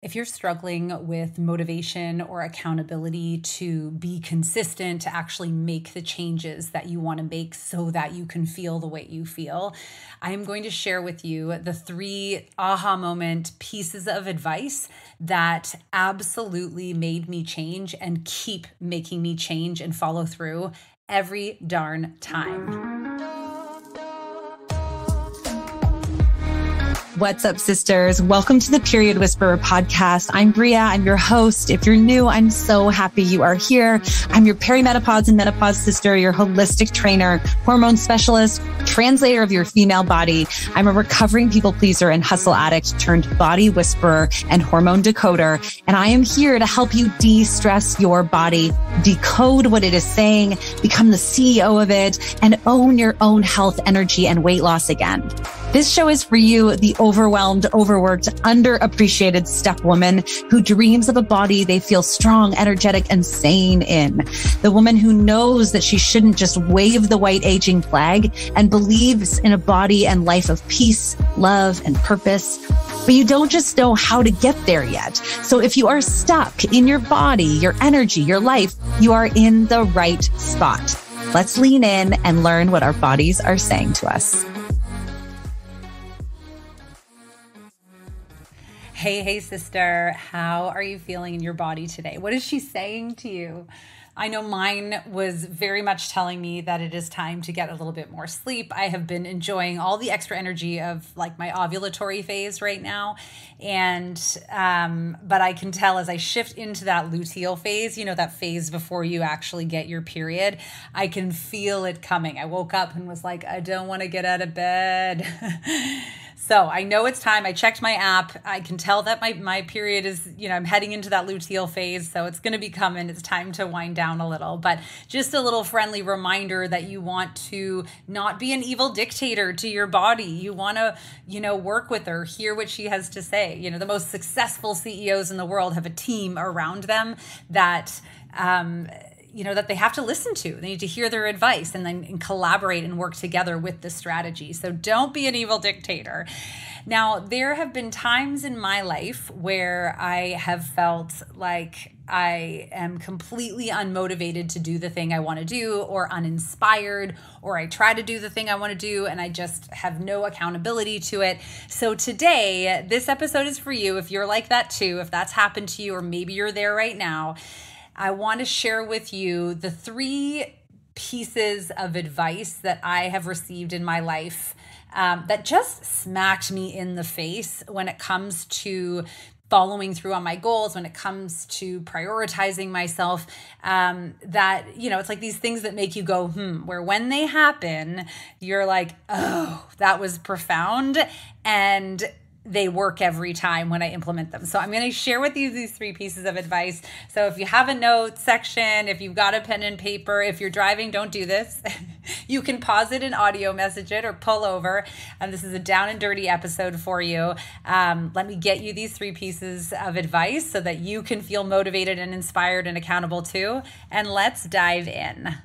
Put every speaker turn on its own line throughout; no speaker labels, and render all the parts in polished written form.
If you're struggling with motivation or accountability to be consistent, to actually make the changes that you want to make so that you can feel the way you feel, I am going to share with you the 3 aha moment pieces of advice that absolutely made me change and keep making me change and follow through every darn time.
What's up, sisters? Welcome to the Period Whisperer podcast. I'm Bria. I'm your host. If you're new, I'm so happy you are here. I'm your perimenopause and menopause sister, your holistic trainer, hormone specialist, translator of your female body. I'm a recovering people pleaser and hustle addict turned body whisperer and hormone decoder. And I am here to help you de-stress your body, decode what it is saying, become the CEO of it, and own your own health, energy, and weight loss again. This show is for you, the overwhelmed, overworked, underappreciated step woman who dreams of a body they feel strong, energetic, and sane in. The woman who knows that she shouldn't just wave the white aging flag and believes in a body and life of peace, love, and purpose. But you don't just know how to get there yet. So if you are stuck in your body, your energy, your life, you are in the right spot. Let's lean in and learn what our bodies are saying to us.
Hey, sister, how are you feeling in your body today? What is she saying to you? I know mine was very much telling me that it is time to get a little bit more sleep. I have been enjoying all the extra energy of like my ovulatory phase right now. But I can tell as I shift into that luteal phase, you know, that phase before you actually get your period, I can feel it coming. I woke up and was like, I don't want to get out of bed. So I know it's time. I checked my app. I can tell that my period is, I'm heading into that luteal phase. So it's going to be coming. It's time to wind down a little, but just a little friendly reminder that you want to not be an evil dictator to your body. You want to, work with her, hear what she has to say. The most successful CEOs in the world have a team around them that, that they have to listen to. They need to hear their advice and then collaborate and work together with the strategy. So don't be an evil dictator. Now, there have been times in my life where I have felt like I am completely unmotivated to do the thing I want to do, or uninspired, or I try to do the thing I want to do and I just have no accountability to it. So today, this episode is for you if you're like that too, if that's happened to you, or maybe you're there right now. I want to share with you the 3 pieces of advice that I have received in my life that just smacked me in the face when it comes to following through on my goals, when it comes to prioritizing myself, that, it's like these things that make you go, where when they happen, you're like, oh, that was profound. And they work every time when I implement them. So I'm going to share with you these 3 pieces of advice. So if you have a note section, if you've got a pen and paper, if you're driving, don't do this. You can pause it and audio message it or pull over. And this is a down and dirty episode for you. Let me get you these 3 pieces of advice so that you can feel motivated and inspired and accountable too. And let's dive in.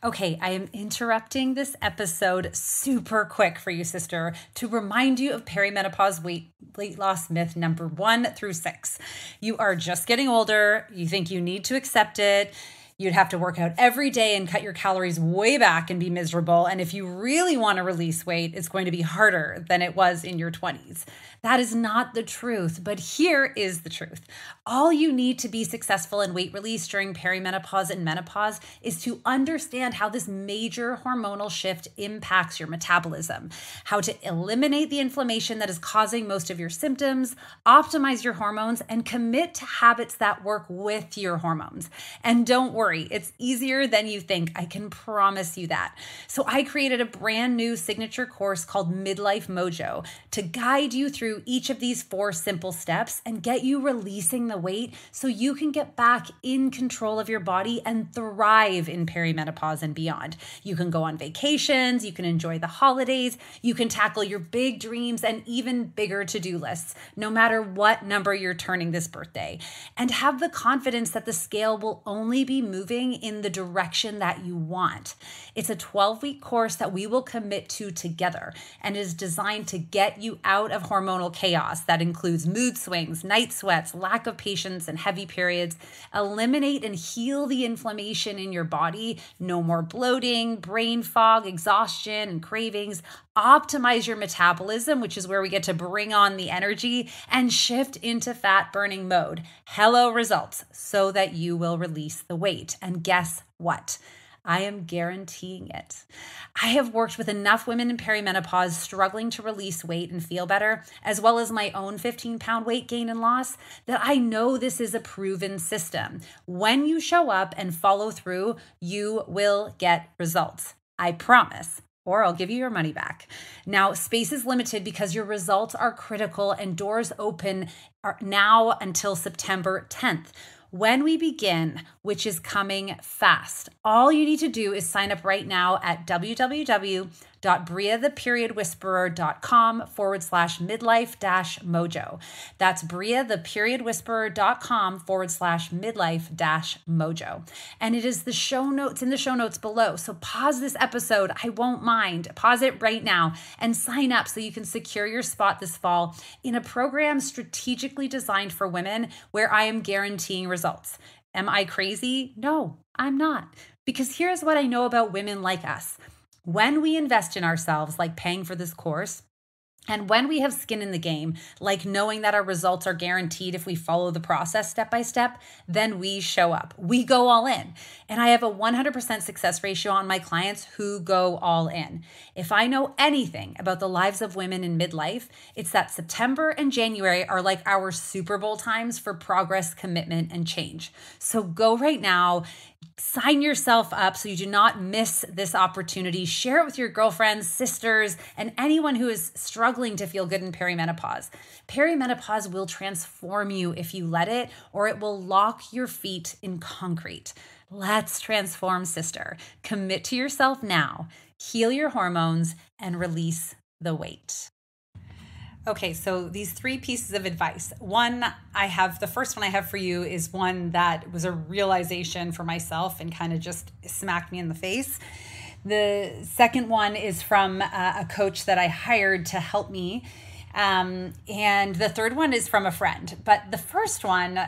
Okay, I am interrupting this episode super quick for you, sister, to remind you of perimenopause weight loss myth number 1 through 6. You are just getting older. You think you need to accept it. You'd have to work out every day and cut your calories way back and be miserable. And if you really want to release weight, it's going to be harder than it was in your 20s. That is not the truth, but here is the truth. All you need to be successful in weight release during perimenopause and menopause is to understand how this major hormonal shift impacts your metabolism, how to eliminate the inflammation that is causing most of your symptoms, optimize your hormones, and commit to habits that work with your hormones. And don't worry, it's easier than you think. I can promise you that. So I created a brand new signature course called Midlife Mojo to guide you through each of these 4 simple steps and get you releasing the weight so you can get back in control of your body and thrive in perimenopause and beyond. You can go on vacations, you can enjoy the holidays, you can tackle your big dreams and even bigger to-do lists, no matter what number you're turning this birthday, and have the confidence that the scale will only be moving in the direction that you want. It's a 12-week course that we will commit to together and is designed to get you out of hormonal chaos that includes mood swings, night sweats, lack of patience, and heavy periods. Eliminate and heal the inflammation in your body. No more bloating, brain fog, exhaustion, and cravings. Optimize your metabolism, which is where we get to bring on the energy, and shift into fat burning mode. Hello results, so that you will release the weight. And guess what? I am guaranteeing it. I have worked with enough women in perimenopause struggling to release weight and feel better, as well as my own 15-pound weight gain and loss, that I know this is a proven system. When you show up and follow through, you will get results. I promise. Or I'll give you your money back. Now, space is limited because your results are critical and doors open now until September 10th. When we begin, which is coming fast, all you need to do is sign up right now at www.briatheperiodwhisperer.com/midlife-mojo. That's briatheperiodwhisperer.com/midlife-mojo. And it is the show notes in the show notes below. So pause this episode. I won't mind. Pause it right now and sign up so you can secure your spot this fall in a program strategically designed for women where I am guaranteeing results. Am I crazy? No, I'm not. Because here's what I know about women like us. When we invest in ourselves, like paying for this course, and when we have skin in the game, like knowing that our results are guaranteed if we follow the process step by step, then we show up. We go all in. And I have a 100% success ratio on my clients who go all in. If I know anything about the lives of women in midlife, it's that September and January are like our Super Bowl times for progress, commitment, and change. So go right now. Sign yourself up so you do not miss this opportunity. Share it with your girlfriends, sisters, and anyone who is struggling to feel good in perimenopause. Perimenopause will transform you if you let it, or it will lock your feet in concrete. Let's transform, sister. Commit to yourself now, heal your hormones, and release the weight. Okay, so these 3 pieces of advice. The first one I have for you is one that was a realization for myself and kind of just smacked me in the face. The second one is from a coach that I hired to help me. And the third one is from a friend. But the first one,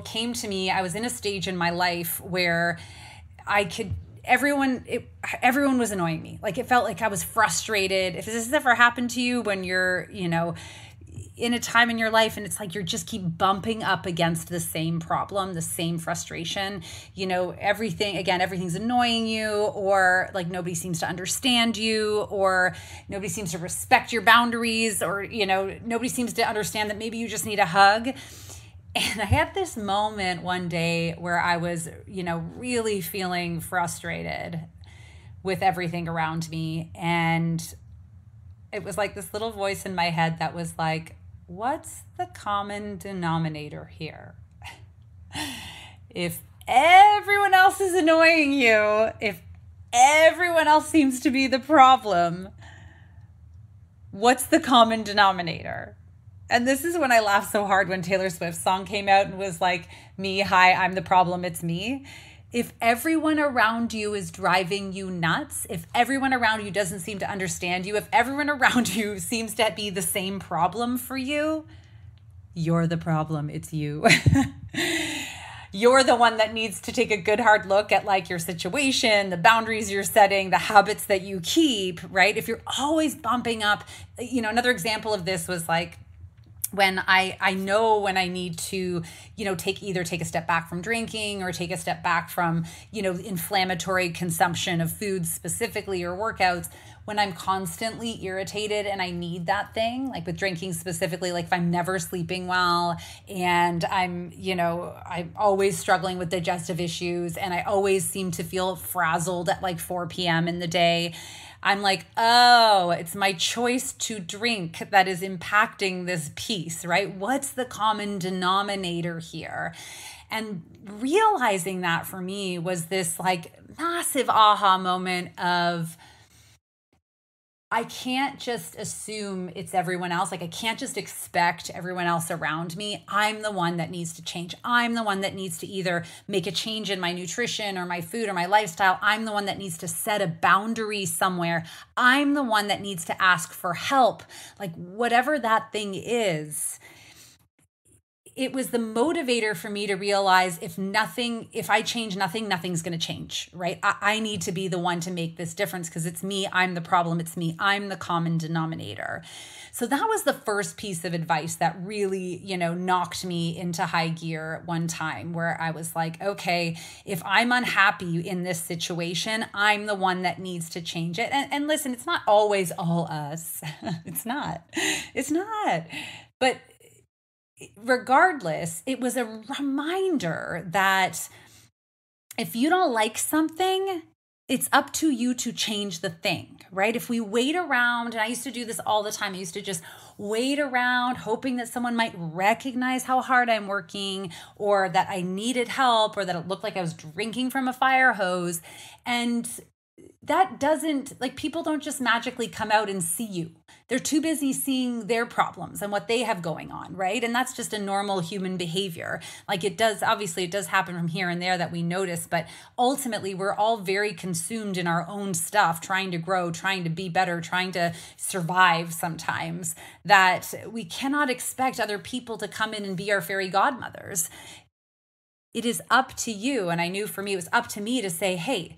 came to me. I was in a stage in my life where everyone was annoying me. Like, it felt like I was frustrated. If this has ever happened to you when you're, in a time in your life and it's like you just keep bumping up against the same problem, the same frustration, everything's annoying you, or like nobody seems to understand you, or nobody seems to respect your boundaries, or, nobody seems to understand that maybe you just need a hug. And I had this moment one day where I was, really feeling frustrated with everything around me. And it was like this little voice in my head that was like, what's the common denominator here? If everyone else is annoying you, if everyone else seems to be the problem, what's the common denominator? And this is when I laughed so hard when Taylor Swift's song came out and was like, me, hi, I'm the problem, it's me. If everyone around you is driving you nuts, if everyone around you doesn't seem to understand you, if everyone around you seems to be the same problem for you, you're the problem, it's you. You're the one that needs to take a good hard look at like your situation, the boundaries you're setting, the habits that you keep, right? If you're always bumping up, another example of this was like, when I know when I need to, take a step back from drinking or take a step back from, inflammatory consumption of foods specifically or workouts, when I'm constantly irritated and I need that thing, like with drinking specifically, like if I'm never sleeping well and I'm always struggling with digestive issues and I always seem to feel frazzled at like 4 p.m. in the day, I'm like, oh, it's my choice to drink that is impacting this piece, right? What's the common denominator here? And realizing that for me was this like massive aha moment of I can't just assume it's everyone else. Like I can't just expect everyone else around me. I'm the one that needs to change. I'm the one that needs to either make a change in my nutrition or my food or my lifestyle. I'm the one that needs to set a boundary somewhere. I'm the one that needs to ask for help. Like whatever that thing is, it was the motivator for me to realize if I change nothing, nothing's going to change, right? I need to be the one to make this difference because it's me. I'm the problem. It's me. I'm the common denominator. So that was the first piece of advice that really, knocked me into high gear one time where I was like, okay, if I'm unhappy in this situation, I'm the one that needs to change it. And listen, it's not always all us. It's not. But regardless, it was a reminder that if you don't like something, it's up to you to change the thing, right? If we wait around, and I used to do this all the time, I used to just wait around hoping that someone might recognize how hard I'm working or that I needed help or that it looked like I was drinking from a fire hose. And that doesn't, like, people don't just magically come out and see you. They're too busy seeing their problems and what they have going on, right? And that's just a normal human behavior. Like it does happen from here and there that we notice, but ultimately we're all very consumed in our own stuff, trying to grow, trying to be better, trying to survive sometimes, that we cannot expect other people to come in and be our fairy godmothers. It is up to you. And I knew for me, it was up to me to say, hey,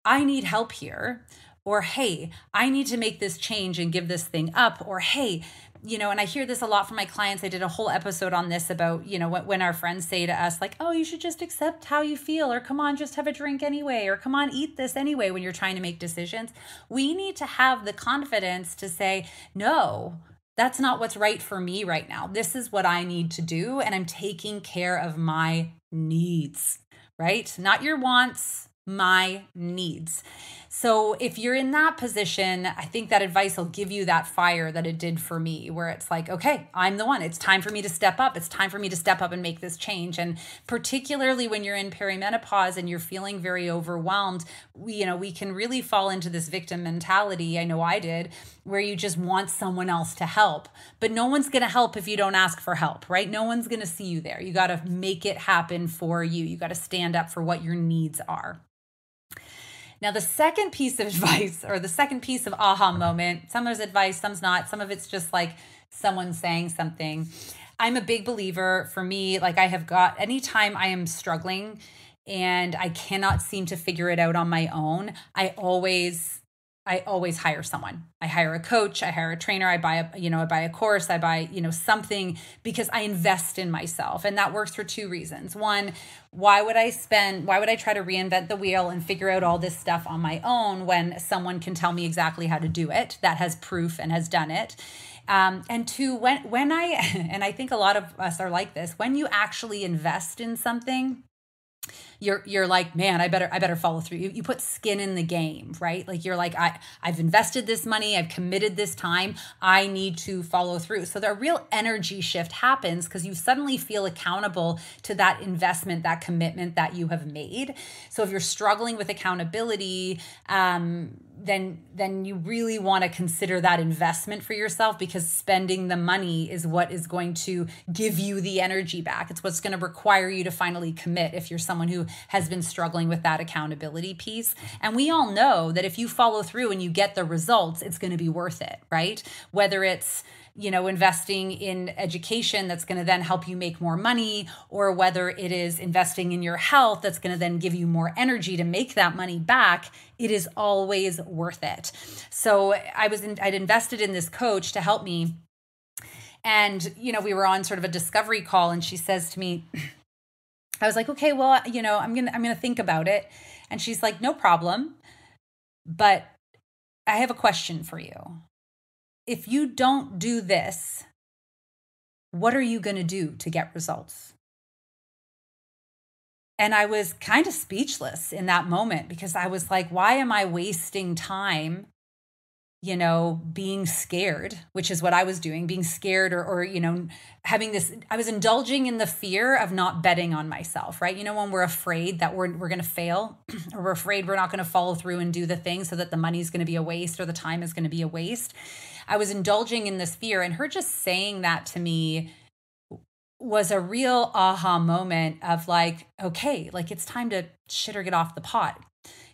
I need help here, or hey, I need to make this change and give this thing up, or hey, and I hear this a lot from my clients. I did a whole episode on this about, when our friends say to us like, oh, you should just accept how you feel, or come on, just have a drink anyway, or come on, eat this anyway, when you're trying to make decisions. We need to have the confidence to say, no, that's not what's right for me right now. This is what I need to do. And I'm taking care of my needs, right? Not your wants, my needs. So if you're in that position, I think that advice will give you that fire that it did for me, where it's like, okay, I'm the one. It's time for me to step up. It's time for me to step up and make this change. And particularly when you're in perimenopause and you're feeling very overwhelmed, we can really fall into this victim mentality. I know I did, where you just want someone else to help, but no one's going to help if you don't ask for help, right? No one's going to see you there. You got to make it happen for you. You got to stand up for what your needs are. Now, the second piece of advice, or the second piece of aha moment, some is advice, some's not, some of it's just like someone saying something. I'm a big believer. For me, like anytime I am struggling and I cannot seem to figure it out on my own, I always hire someone. I hire a coach, I hire a trainer, I buy a course, I buy, something, because I invest in myself. And that works for two reasons. One, why would I try to reinvent the wheel and figure out all this stuff on my own when someone can tell me exactly how to do it, that has proof and has done it? And two, when and I think a lot of us are like this, when you actually invest in something, you're like, man, I better follow through. You put skin in the game, right? Like you're like, I've invested this money, I've committed this time, I need to follow through. So the real energy shift happens because you suddenly feel accountable to that investment, that commitment that you have made. So if you're struggling with accountability, then you really want to consider that investment for yourself, because spending the money is what is going to give you the energy back. It's what's going to require you to finally commit if you're someone who has been struggling with that accountability piece. And we all know that if you follow through and you get the results, it's going to be worth it, right? Whether it's investing in education that's going to then help you make more money, or whether it is investing in your health that's going to then give you more energy to make that money back, it is always worth it. So I'd invested in this coach to help me. And, we were on sort of a discovery call, and she says to me, I was like, okay, well, I'm going to think about it. And she's like, no problem, but I have a question for you. If you don't do this, what are you going to do to get results? And I was kind of speechless in that moment, because I was like, why am I wasting time being scared, which is what I was doing, being scared or having this, I was indulging in the fear of not betting on myself, right? When we're afraid that we're going to fail or we're afraid we're not going to follow through and do the thing so that the money's going to be a waste or the time is going to be a waste. I was indulging in this fear, and her just saying that to me was a real aha moment of like, okay, like it's time to shit or get off the pot.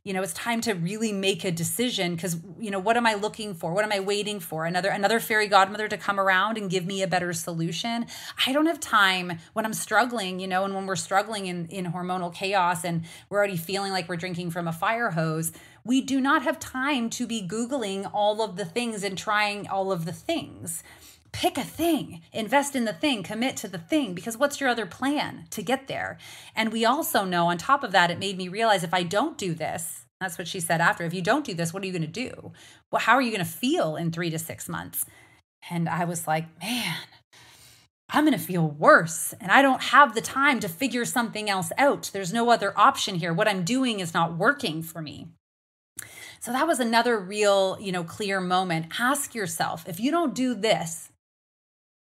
It's time to really make a decision because, what am I looking for? What am I waiting for? Another fairy godmother to come around and give me a better solution? I don't have time when I'm struggling, and when we're struggling in hormonal chaos and we're already feeling like we're drinking from a fire hose. We do not have time to be Googling all of the things and trying all of the things. Pick a thing, invest in the thing, commit to the thing, because what's your other plan to get there? And we also know on top of that, it made me realize if I don't do this, that's what she said after, if you don't do this, what are you going to do? Well, how are you going to feel in 3 to 6 months? And I was like, man, I'm going to feel worse. And I don't have the time to figure something else out. There's no other option here. What I'm doing is not working for me. So that was another real, clear moment. Ask yourself, if you don't do this,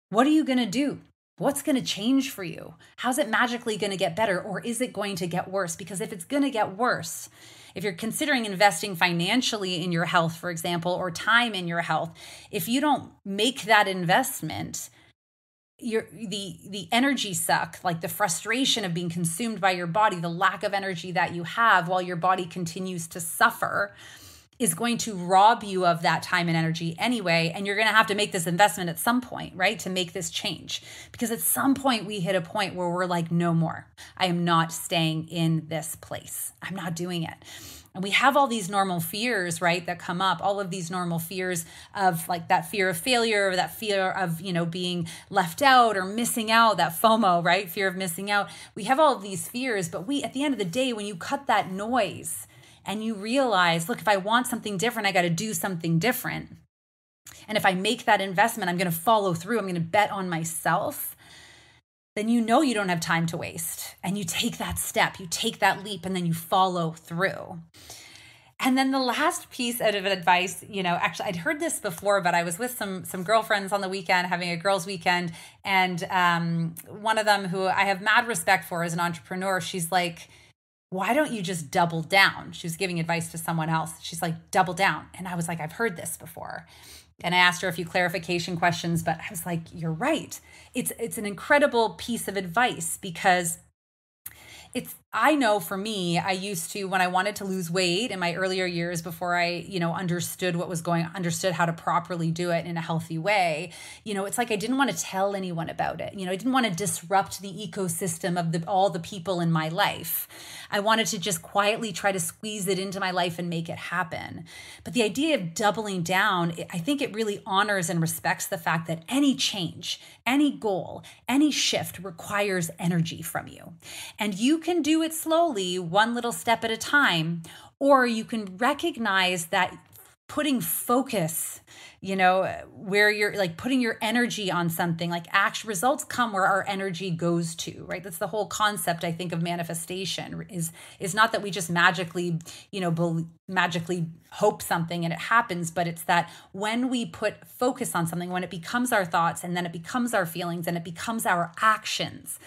what are you going to do? What's going to change for you? How's it magically going to get better? Or is it going to get worse? Because if it's going to get worse, if you're considering investing financially in your health, for example, or time in your health, if you don't make that investment, the energy suck, like the frustration of being consumed by your body, the lack of energy that you have while your body continues to suffer, is going to rob you of that time and energy anyway. And you're going to have to make this investment at some point, right? To make this change. Because at some point we hit a point where we're like, no more. I am not staying in this place. I'm not doing it. And we have all these normal fears, right, that come up, all of these normal fears of like that fear of failure, or that fear of, being left out or missing out, that FOMO, right? Fear of missing out. We have all of these fears, but at the end of the day, when you cut that noise, and you realize, look, if I want something different, I got to do something different. And if I make that investment, I'm going to follow through. I'm going to bet on myself. Then you don't have time to waste. And you take that step, you take that leap, and then you follow through. And then the last piece of advice, actually I'd heard this before, but I was with some girlfriends on the weekend, having a girls' weekend. And one of them, who I have mad respect for as an entrepreneur, she's like, why don't you just double down? She was giving advice to someone else. She's like, double down. And I was like, I've heard this before. And I asked her a few clarification questions, but I was like, you're right. It's an incredible piece of advice because I know for me, I used to, when I wanted to lose weight in my earlier years before I, understood how to properly do it in a healthy way, it's like I didn't want to tell anyone about it. I didn't want to disrupt the ecosystem of all the people in my life. I wanted to just quietly try to squeeze it into my life and make it happen. But the idea of doubling down, I think it really honors and respects the fact that any change, any goal, any shift requires energy from you. And you can do it slowly, one little step at a time, or you can recognize that putting focus, where you're like putting your energy on something, like actual results come where our energy goes to, right? That's the whole concept, I think, of manifestation is not that we just magically hope something and it happens, but it's that when we put focus on something, when it becomes our thoughts and then it becomes our feelings and it becomes our actions.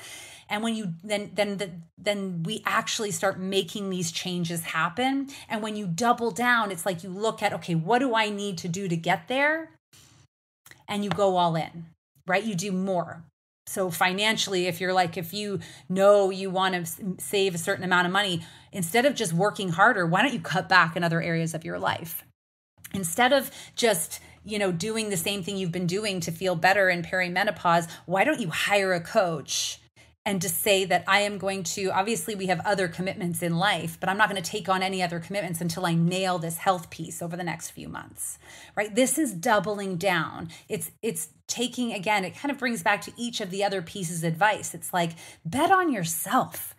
And when you then we actually start making these changes happen. And when you double down, it's like you look at, okay, what do I need to do to get there? And you go all in, right? You do more. So financially, if you want to save a certain amount of money, instead of just working harder, why don't you cut back in other areas of your life? Instead of just doing the same thing you've been doing to feel better in perimenopause, why don't you hire a coach? And to say that I am going to, obviously we have other commitments in life, but I'm not going to take on any other commitments until I nail this health piece over the next few months, right? This is doubling down. It's taking, again, it kind of brings back to each of the other pieces of advice. It's like, bet on yourself,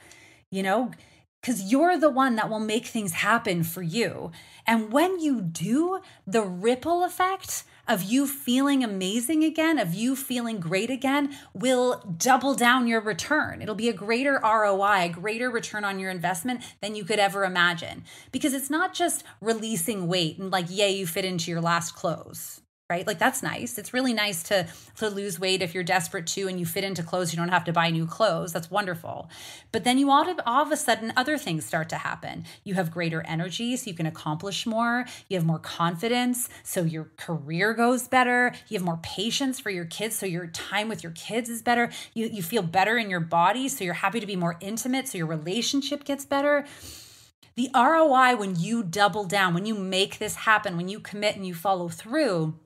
because you're the one that will make things happen for you. And when you do, the ripple effect of you feeling amazing again, of you feeling great again, will double down your return. It'll be a greater ROI, a greater return on your investment than you could ever imagine. Because it's not just releasing weight and like, yay, you fit into your last clothes. Right? Like that's nice. It's really nice to lose weight if you're desperate to and you fit into clothes. You don't have to buy new clothes. That's wonderful. But then all of a sudden, other things start to happen. You have greater energy, so you can accomplish more. You have more confidence, so your career goes better. You have more patience for your kids, so your time with your kids is better. You feel better in your body, so you're happy to be more intimate, so your relationship gets better. The ROI when you double down, when you make this happen, when you commit and you follow through,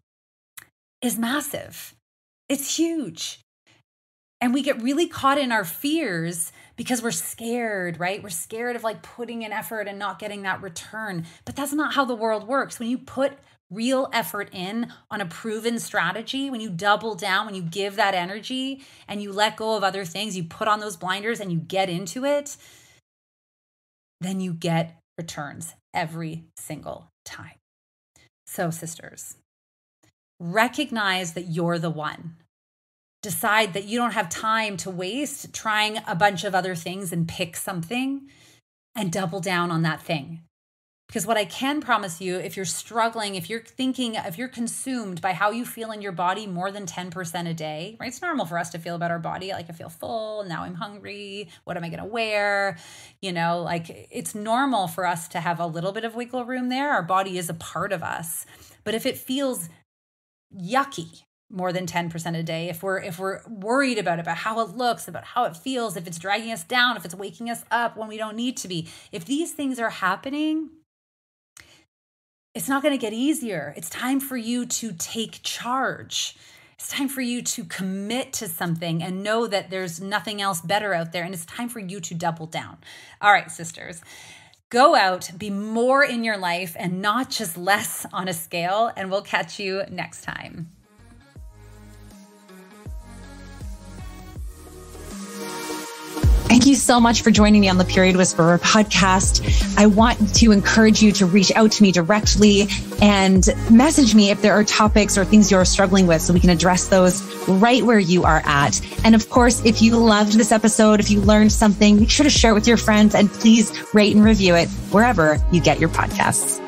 is massive. It's huge. And we get really caught in our fears because we're scared, right? We're scared of like putting in effort and not getting that return. But that's not how the world works. When you put real effort in on a proven strategy, when you double down, when you give that energy and you let go of other things, you put on those blinders and you get into it, then you get returns every single time. So sisters, recognize that you're the one. Decide that you don't have time to waste trying a bunch of other things and pick something and double down on that thing. Because what I can promise you, if you're struggling, if you're consumed by how you feel in your body more than 10% a day, right? It's normal for us to feel about our body. Like I feel full, now I'm hungry. What am I going to wear? Like it's normal for us to have a little bit of wiggle room there. Our body is a part of us. But if it feels yucky more than 10% a day, if we're worried about how it looks, about how it feels, if it's dragging us down, if it's waking us up when we don't need to be, if these things are happening, it's not going to get easier. It's time for you to take charge. It's time for you to commit to something and know that there's nothing else better out there. And it's time for you to double down. All right, sisters. Go out, be more in your life and not just less on a scale, and we'll catch you next time.
Thank you so much for joining me on the Period Whisperer podcast. I want to encourage you to reach out to me directly and message me if there are topics or things you're struggling with so we can address those right where you are at. And of course, if you loved this episode, if you learned something, make sure to share it with your friends and please rate and review it wherever you get your podcasts.